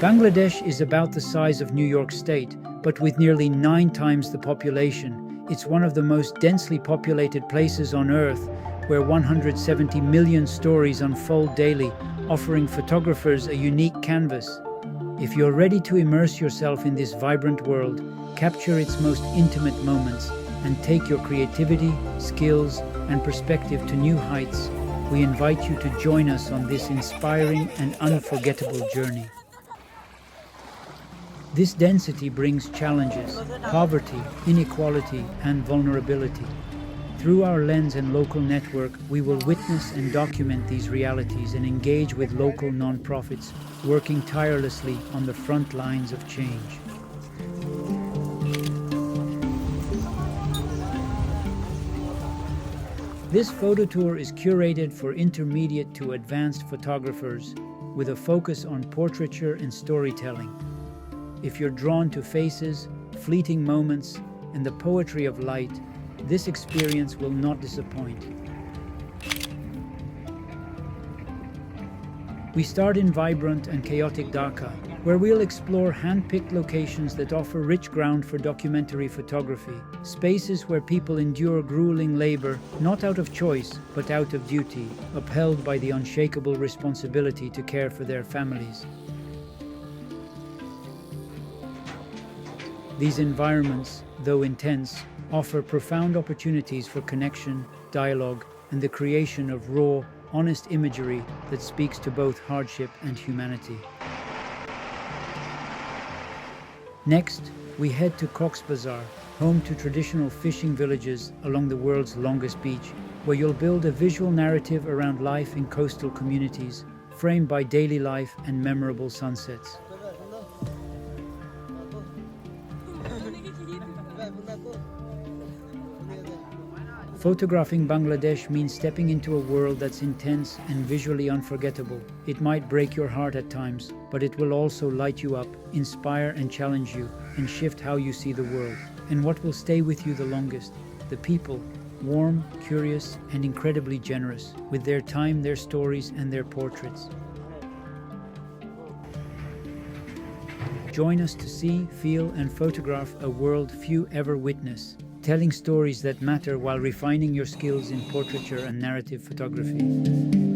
Bangladesh is about the size of New York State, but with nearly 9 times the population. It's one of the most densely populated places on Earth, where 170 million stories unfold daily, offering photographers a unique canvas. If you're ready to immerse yourself in this vibrant world, capture its most intimate moments, and take your creativity, skills, and perspective to new heights, we invite you to join us on this inspiring and unforgettable journey. This density brings challenges: poverty, inequality, and vulnerability. Through our lens and local network, we will witness and document these realities and engage with local nonprofits working tirelessly on the front lines of change. This photo tour is curated for intermediate to advanced photographers with a focus on portraiture and storytelling. If you're drawn to faces, fleeting moments, and the poetry of light, this experience will not disappoint. We start in vibrant and chaotic Dhaka, where we'll explore hand-picked locations that offer rich ground for documentary photography, spaces where people endure grueling labor, not out of choice, but out of duty, upheld by the unshakable responsibility to care for their families. These environments, though intense, offer profound opportunities for connection, dialogue, and the creation of raw, honest imagery that speaks to both hardship and humanity. Next, we head to Cox's Bazar, home to traditional fishing villages along the world's longest beach, where you'll build a visual narrative around life in coastal communities, framed by daily life and memorable sunsets. Photographing Bangladesh means stepping into a world that's intense and visually unforgettable. It might break your heart at times, but it will also light you up, inspire and challenge you, and shift how you see the world. And what will stay with you the longest? The people, warm, curious, and incredibly generous, with their time, their stories, and their portraits. Join us to see, feel, and photograph a world few ever witness, telling stories that matter while refining your skills in portraiture and narrative photography.